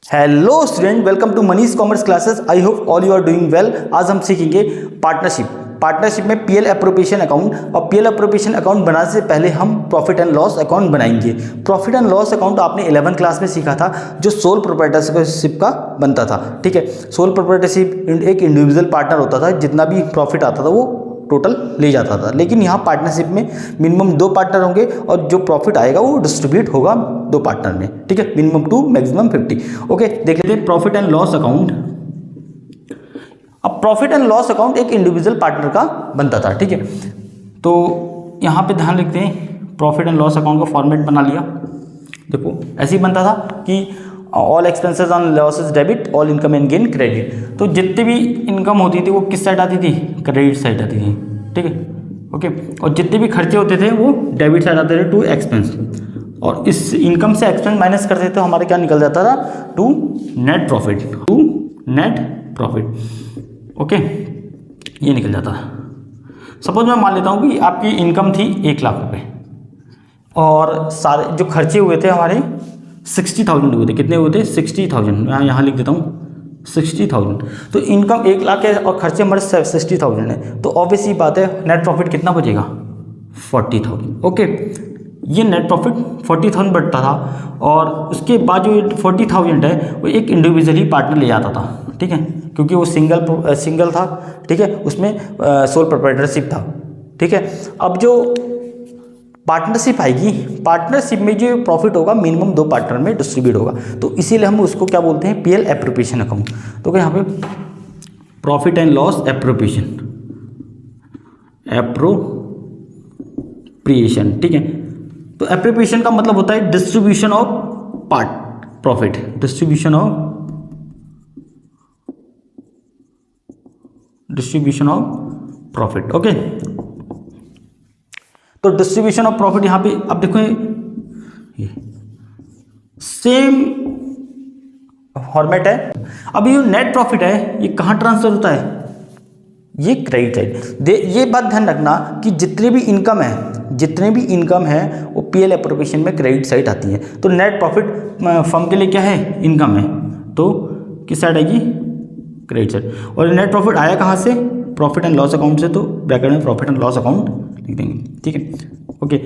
Hello student, welcome to Manish commerce classes. I hope all you are doing well. आज हम सीखेंगे partnership में PL appropriation account. और PL appropriation account बनाने से पहले हम प्रॉफिट एंड लॉस अकाउंट बनाएंगे। प्रॉफिट एंड लॉस अकाउंट आपने 11th क्लास में सीखा था, जो सोल प्रोप्राइटरशिप का बनता था। ठीक है, सोल प्रोप्राइटरशिप एक इंडिविजुअल पार्टनर होता था, जितना भी प्रॉफिट आता था वो टोटल ले जाता था। लेकिन यहाँ पार्टनरशिप में मिनिमम 2 पार्टनर होंगे और जो प्रॉफिट आएगा वो डिस्ट्रीब्यूट होगा 2 पार्टनर में। ठीक है, मिनिमम 2 मैक्सिमम 50। ओके, देख लेते हैं प्रॉफिट एंड लॉस अकाउंट। अब प्रॉफिट एंड लॉस अकाउंट एक इंडिविजुअल पार्टनर का बनता था। ठीक है, तो यहाँ पे ध्यान रखते हैं, प्रॉफिट एंड लॉस अकाउंट का फॉर्मेट बना लिया। देखो ऐसे ही बनता था कि all expenses on losses debit, all income and gain credit. तो जितनी भी इनकम होती थी वो किस साइड आती थी? क्रेडिट साइड आती थी। ठीक है, ओके। और जितने भी खर्चे होते थे वो डेबिट साइड आते थे, टू एक्सपेंस। और इस इनकम से एक्सपेंस माइनस करते थे तो हमारे क्या निकल जाता था? To net profit. ओके, ये निकल जाता था। सपोज मैं मान लेता हूँ कि आपकी इनकम थी 1 लाख रुपए और सारे जो खर्चे हुए थे हमारे 60,000 हुए थे। कितने हुए थे? 60,000। मैं यहाँ लिख देता हूँ 60,000। तो इनकम 1 लाख है और खर्चे हमारे 60,000 है, तो ऑब्वियस ही बात है नेट प्रॉफिट कितना बचेगा? 40,000। ओके, ये नेट प्रॉफिट 40,000 बढ़ता था। और उसके बाद जो 40,000 है वो एक इंडिविजुअल ही पार्टनर ले जाता था। ठीक है, क्योंकि वो सिंगल था। ठीक है, उसमें सोल प्रोप्राइटरशिप था। ठीक है, अब जो पार्टनरशिप आएगी, पार्टनरशिप में जो प्रॉफिट होगा मिनिमम 2 पार्टनर में डिस्ट्रीब्यूट होगा। तो इसीलिए हम उसको क्या बोलते हैं? PL appropriation account. तो क्या यहाँ पे प्रॉफिट एंड लॉस एप्रोप्रिएशन। ठीक है, तो एप्रोप्रिएशन का मतलब होता है distribution of profit, distribution of profit. Okay, तो डिस्ट्रीब्यूशन ऑफ प्रॉफिट यहाँ पे अब देखो सेम फॉर्मेट है। अब ये नेट प्रॉफिट है, ये कहाँ ट्रांसफर होता है? ये क्रेडिट साइड। ये बात ध्यान रखना कि जितने भी इनकम है वो पीएल एप्रोप्रिएशन में क्रेडिट साइड आती है। तो नेट प्रॉफिट फर्म के लिए क्या है? इनकम है, तो किस साइड आएगी? Credit side. और नेट प्रॉफिट आया कहाँ से? प्रॉफिट एंड लॉस अकाउंट से, तो ब्रैकेट में प्रॉफिट एंड लॉस अकाउंट लिख देंगे। ठीक है, okay,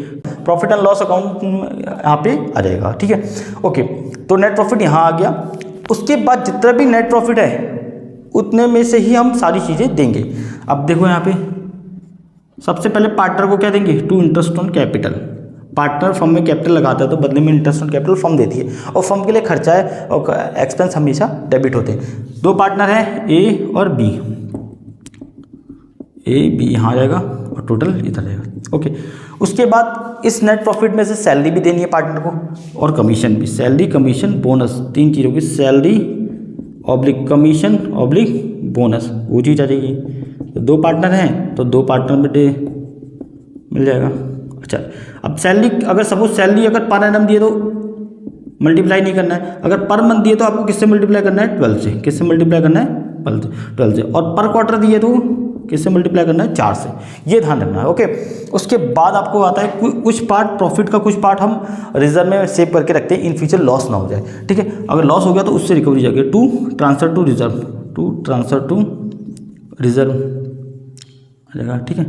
profit and loss account यहाँ पे आ जाएगा। ठीक है, ओके, तो नेट प्रॉफिट यहाँ आ गया। उसके बाद जितना भी नेट प्रॉफिट है उतने में से ही हम सारी चीज़ें देंगे। अब देखो यहाँ पे सबसे पहले पार्टनर को क्या देंगे? To interest on capital. Partner firm में कैपिटल लगाता है तो बदले में इंटरेस्ट ऑन कैपिटल फर्म देती है, और फर्म के लिए खर्चा है और एक्सपेंस हमेशा डेबिट होते हैं। 2 पार्टनर हैं, ए और बी। बी यहाँ जाएगा और टोटल इधर जाएगा। ओके, उसके बाद इस नेट प्रॉफिट में से सैलरी भी देनी है पार्टनर को और कमीशन भी। सैलरी, कमीशन, बोनस, 3 चीज़ों की। Salary oblique commission oblique bonus, वो चीज़ आ जाएगी। तो 2 पार्टनर हैं तो 2 पार्टनर में मिल जाएगा। अच्छा, अब सैलरी, अगर सपोज सैलरी अगर पर एनम दिए तो मल्टीप्लाई नहीं करना है। अगर पर मंथ दिए तो आपको किससे मल्टीप्लाई करना है? 12 से। किससे मल्टीप्लाई करना है? 12 से। और पर क्वार्टर दिए तो किससे मल्टीप्लाई करना है? 4 से। ये ध्यान रखना है। ओके, उसके बाद आपको आता है कुछ पार्ट प्रॉफिट का, कुछ पार्ट हम रिजर्व में सेव करके रखते हैं, इन फ्यूचर लॉस ना हो जाए। ठीक है, अगर लॉस हो गया तो उससे रिकवरी जाएगी। टू ट्रांसफर टू रिजर्व आ जाएगा। ठीक है,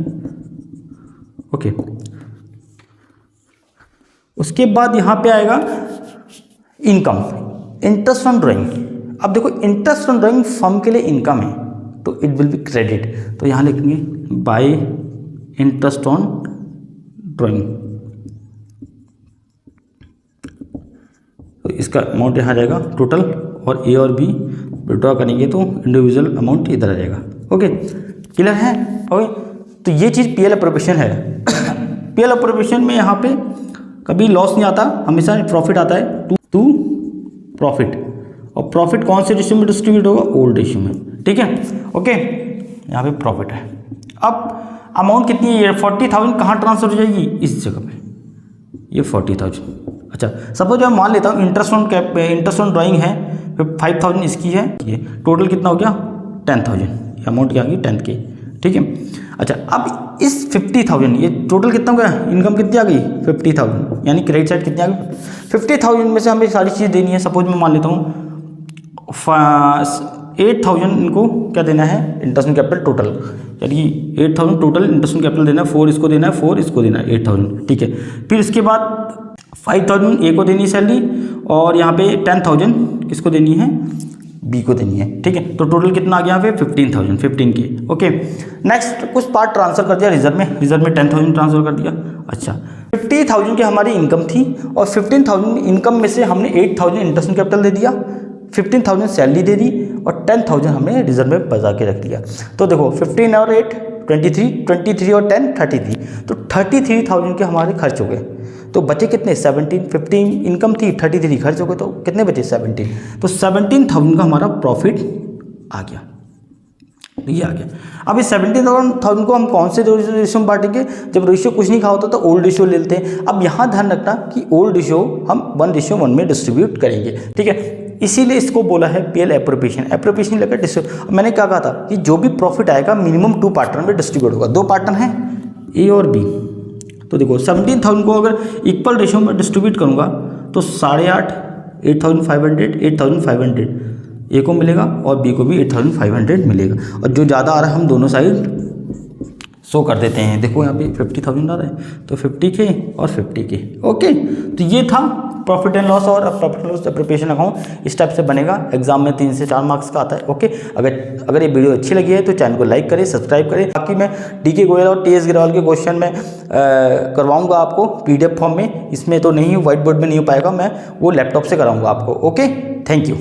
ओके, उसके बाद यहाँ पे आएगा इनकम, इंटरेस्ट ऑन ड्राइंग। अब देखो इंटरेस्ट ऑन ड्राइंग फर्म के लिए इनकम है तो इट विल बी क्रेडिट। तो यहाँ लिखेंगे बाय इंटरेस्ट ऑन ड्राइंग। तो इसका अमाउंट यहाँ जाएगा टोटल, और ए और बी विड्रॉ करेंगे तो इंडिविजुअल अमाउंट इधर आ जाएगा। ओके, क्लियर है? ओके, तो ये चीज़ पीएल एप्रोप्रिएशन है। पीएल एप्रोप्रिएशन में यहाँ पे कभी लॉस नहीं आता, हमेशा प्रॉफिट आता है। टू प्रॉफिट, और प्रॉफिट कौन से रेशियो में डिस्ट्रीब्यूट होगा? ओल्ड रेशियो में। ठीक है, ओके, यहाँ पे प्रॉफिट है। अब अमाउंट कितनी है? 40,000 कहाँ ट्रांसफर हो जाएगी? इस जगह पे, ये 40,000। अच्छा, सपोज मैं मान लेता हूँ इंटरेस्ट ऑन ड्राइंग है, फिर 5,000 इसकी है, ये टोटल कितना हो गया? 10,000। अमाउंट क्या आ गई? 10 की। ठीक है, अच्छा, अब इस 50,000, ये टोटल कितना हो गया? इनकम कितनी आ गई? 50,000, यानी क्रेडिट साइड कितनी आ गई? 50,000 में से हमें सारी चीज़ देनी है। सपोज मैं मान लेता हूँ 8,000 इनको क्या देना है इंटरेस्ट कैपिटल टोटल, यानी 8,000 टोटल इंटरेस्ट कैपिटल देना है, 4 इसको देना है, 4 इसको देना है, 8,000, ठीक है। फिर इसके बाद 5,000 ए को देनी है सैलरी, और यहाँ पे 10,000 किसको देनी है, बी को देनी है, ठीक है। तो टोटल कितना आ गया यहाँ पे 15,000, 15 के, ओके। नेक्स्ट कुछ पार्ट ट्रांसफर कर दिया रिजर्व में, रिजर्व में 10,000 ट्रांसफर कर दिया। अच्छा 50,000 की हमारी इनकम थी, और 15,000 इनकम में से हमने 8,000 इंटरेस्ट कैपिटल दे दिया, 15,000 सैलरी दे दी, और 10,000 हमने रिजर्व में बचा के रख दिया। तो देखो 15 और 8 23 और 10 33, तो 33,000 के हमारे खर्च हो गए। तो बचे कितने 17, 15 इनकम थी, 33 खर्च हो गए, तो कितने बचे 17। तो 17,000 का हमारा प्रॉफिट आ गया, तो ये आ गया। अब इस 17,000 को हम कौन से रेशियो में बांटेंगे, जब रेशियो कुछ नहीं खा होता तो ओल्ड रेशियो ले लेते हैं। अब यहाँ ध्यान रखना कि ओल्ड रेशियो हम 1:1 में डिस्ट्रीब्यूट करेंगे, ठीक है। इसीलिए इसको बोला है पीएल एप्रोप्रिएशन, एप्रोप्रिएशन लेकर डिस्ट्रीब्यूट। मैंने क्या कहा था कि जो भी प्रॉफिट आएगा मिनिमम 2 पार्टनर में डिस्ट्रीब्यूट होगा। 2 पार्टनर हैं ए और बी, तो देखो 17,000 को अगर इक्वल रेशियो में डिस्ट्रीब्यूट करूँगा तो 8,500 8,500 ए को मिलेगा और बी को भी 8,500 मिलेगा, और जो ज़्यादा आ रहा है हम दोनों साइड शो कर देते हैं। देखो यहाँ पे 50,000 आ रहा है, तो 50K और 50K, ओके। तो ये था प्रॉफिट एंड लॉस और profit and loss preparation account, इस टाइप से बनेगा। एग्जाम में 3 से 4 मार्क्स का आता है, ओके। अगर ये वीडियो अच्छी लगी है तो चैनल को लाइक करें, सब्सक्राइब करें। बाकी मैं DK गोयल और TS गिरवाल के क्वेश्चन में करवाऊंगा आपको PDF फॉर्म में, इसमें तो नहीं, व्हाइट बोर्ड में नहीं हो पाएगा, मैं वो लैपटॉप से कराऊंगा आपको, ओके। Thank you.